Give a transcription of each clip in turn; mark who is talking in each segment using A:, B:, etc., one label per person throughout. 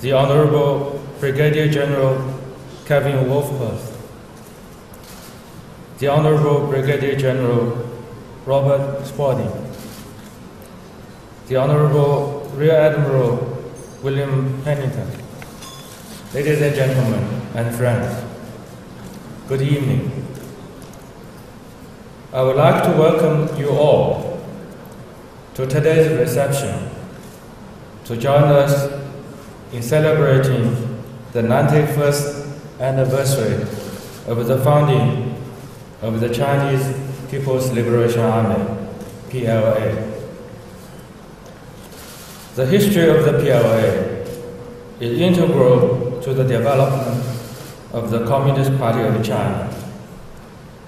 A: the Honorable Brigadier General Kevin Wolfhurst, the Honorable Brigadier General Robert Spalding, the Honorable Rear Admiral William Pennington, ladies and gentlemen and friends, good evening. I would like to welcome you all to today's reception to join us in celebrating the 91st anniversary of the founding of the Chinese People's Liberation Army, PLA. The history of the PLA is integral to the development of the Communist Party of China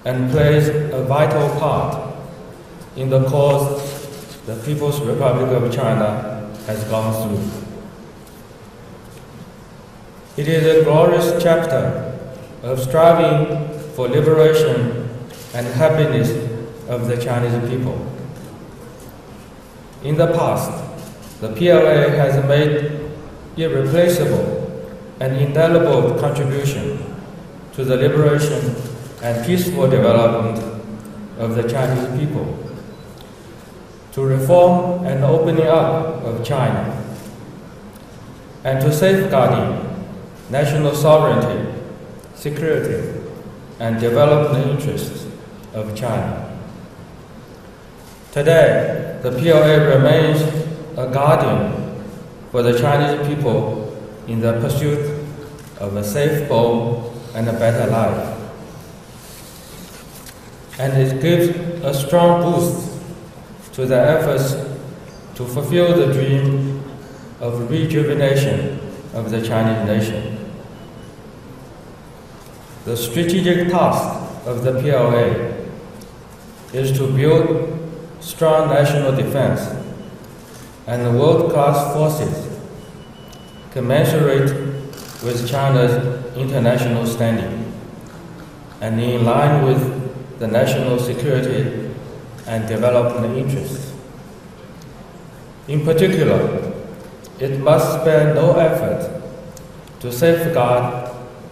A: and plays a vital part in the course the People's Republic of China has gone through. It is a glorious chapter of striving for liberation and happiness of the Chinese people. In the past, the PLA has made irreplaceable and indelible contribution to the liberation and peaceful development of the Chinese people, to reform and opening up of China, and to safeguarding national sovereignty, security, and development interests of China. Today, the PLA remains a guardian for the Chinese people in the pursuit of a safe, bold, and a better life. And it gives a strong boost to the efforts to fulfill the dream of rejuvenation of the Chinese nation. The strategic task of the PLA is to build strong national defense and world-class forces commensurate with China's international standing and in line with the national security and development interests. In particular, it must spare no effort to safeguard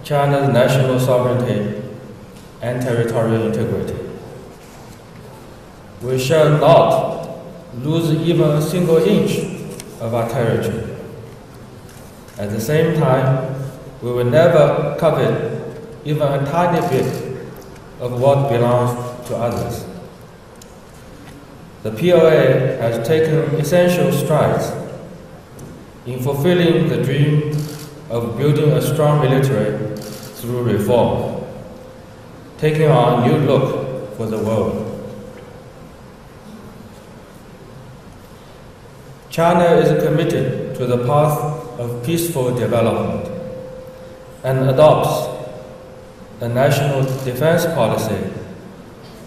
A: China's national sovereignty and territorial integrity. We shall not lose even a single inch of our territory. At the same time, we will never covet even a tiny bit of what belongs to others. The PLA has taken essential strides in fulfilling the dream of building a strong military through reform, taking on a new look for the world. China is committed to the path of peaceful development and adopts a national defense policy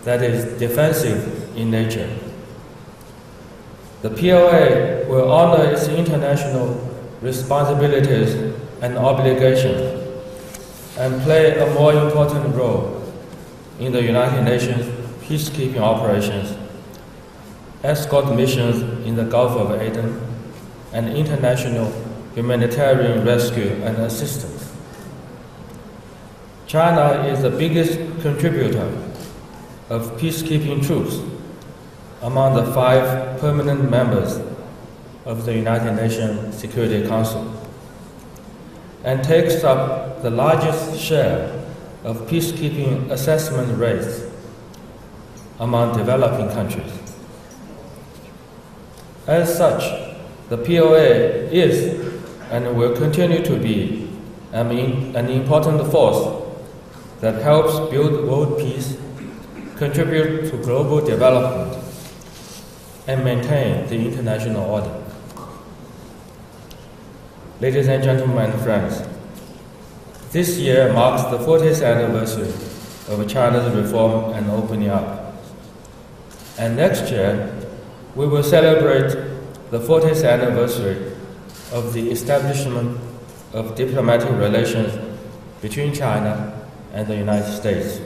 A: that is defensive in nature. The PLA will honor its international responsibilities and obligations and play a more important role in the United Nations peacekeeping operations, escort missions in the Gulf of Aden, and international humanitarian rescue and assistance. China is the biggest contributor of peacekeeping troops among the 5 permanent members of the United Nations Security Council, and takes up the largest share of peacekeeping assessment rates among developing countries. As such, the PLA is and will continue to be an important force that helps build world peace, contribute to global development, and maintain the international order. Ladies and gentlemen and friends, this year marks the 40th anniversary of China's reform and opening up. And next year, we will celebrate the 40th anniversary of the establishment of diplomatic relations between China and the United States.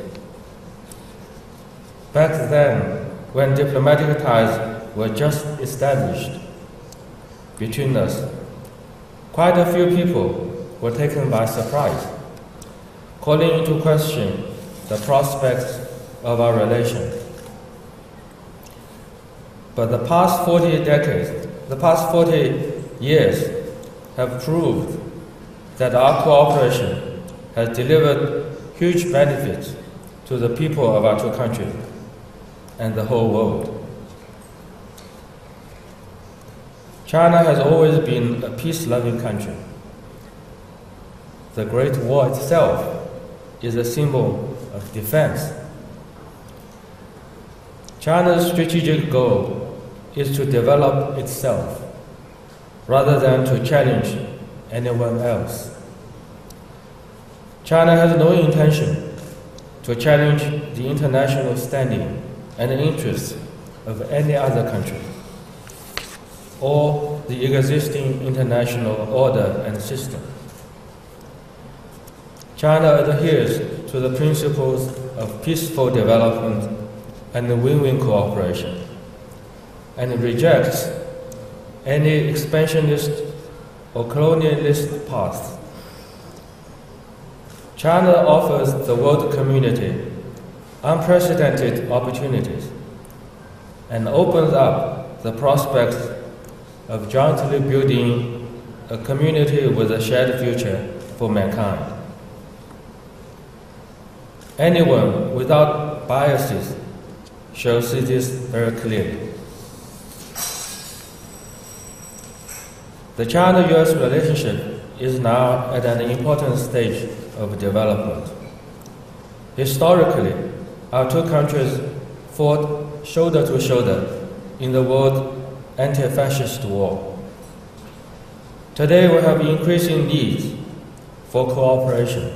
A: Back then, when diplomatic ties were just established between us, quite a few people were taken by surprise, calling into question the prospects of our relation. But the past 40 years have proved that our cooperation has delivered huge benefits to the people of our two countries and the whole world. China has always been a peace-loving country. The Great War itself is a symbol of defense. China's strategic goal is to develop itself rather than to challenge anyone else. China has no intention to challenge the international standing and interests of any other country or the existing international order and system. China adheres to the principles of peaceful development and win-win cooperation, and rejects any expansionist or colonialist path. China offers the world community unprecedented opportunities and opens up the prospects of jointly building a community with a shared future for mankind. Anyone without biases shall see this very clearly. The China-US relationship is now at an important stage of development. Historically, our two countries fought shoulder to shoulder in the world anti-fascist war. Today we have increasing needs for cooperation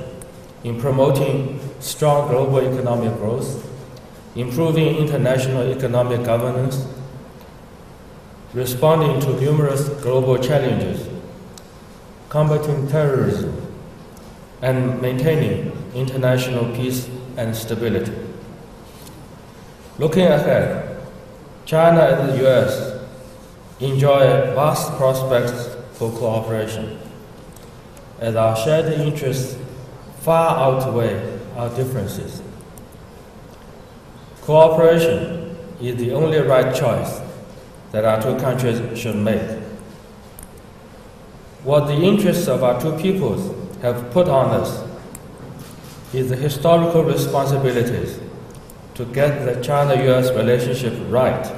A: in promoting strong global economic growth, improving international economic governance, responding to numerous global challenges, combating terrorism, and maintaining international peace and stability. Looking ahead, China and the US enjoy vast prospects for cooperation, as our shared interests far outweigh our differences. Cooperation is the only right choice that our two countries should make. What the interests of our two peoples have put on us is the historical responsibilities to get the China-US relationship right,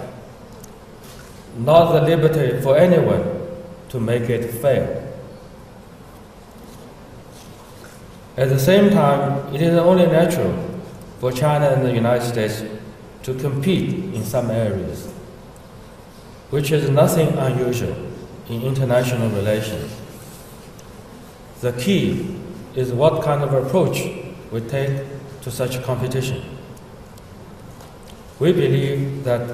A: not the liberty for anyone to make it fail. At the same time, it is only natural for China and the United States to compete in some areas, which is nothing unusual in international relations. The key is what kind of approach we take to such competition. We believe that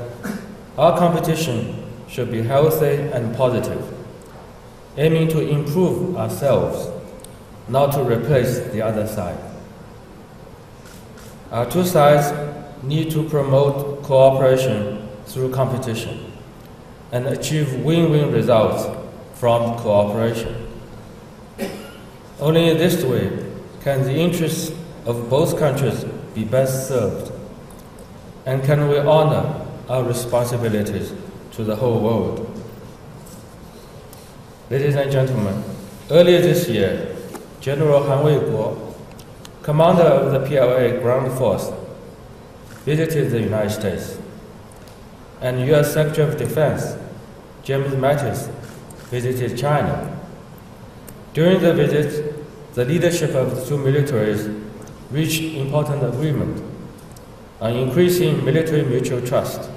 A: our competition should be healthy and positive, aiming to improve ourselves, not to replace the other side. Our two sides need to promote cooperation through competition and achieve win-win results from cooperation. Only in this way can the interests of both countries be best served, and can we honor our responsibilities to the whole world. Ladies and gentlemen, earlier this year, General Han Weiguo, commander of the PLA Ground Force, visited the United States, and U.S. Secretary of Defense James Mattis visited China. During the visit, the leadership of the two militaries reached important agreement on increasing military mutual trust,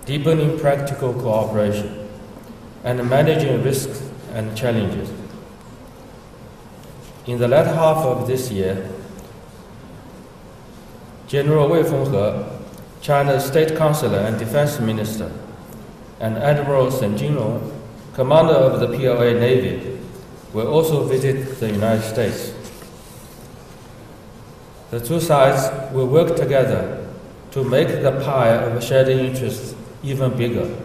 A: deepening practical cooperation, and managing risks and challenges. In the latter half of this year, General Wei Fenghe, China's State Councilor and Defense Minister, and Admiral Shen Jinrong, Commander of the PLA Navy, will also visit the United States. The two sides will work together to make the pie of shared interests even bigger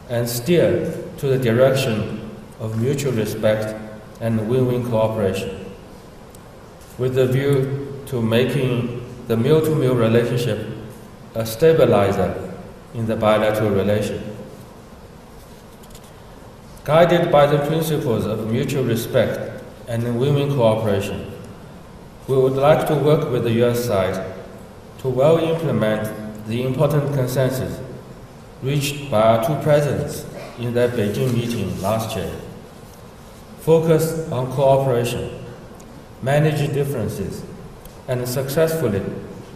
A: and steer to the direction of mutual respect and win-win cooperation, with the view to making the meal-to-meal relationship a stabilizer in the bilateral relation. Guided by the principles of mutual respect and win-win cooperation, we would like to work with the U.S. side to well implement the important consensus reached by our two presidents in their Beijing meeting last year. Focus on cooperation, manage differences, and successfully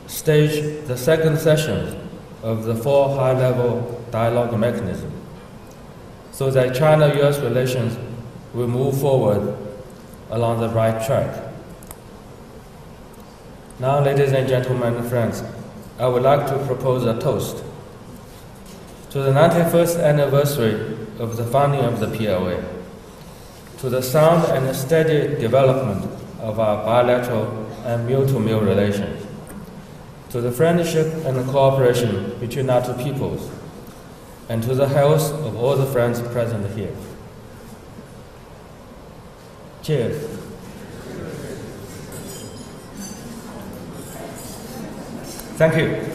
A: stage the second session of the 4 high-level dialogue mechanism, so that China-US relations will move forward along the right track. Now, ladies and gentlemen and friends, I would like to propose a toast to the 91st anniversary of the founding of the PLA, to the sound and steady development of our bilateral and meal-to-meal relations, to the friendship and cooperation between our two peoples, and to the health of all the friends present here. Cheers. Thank you.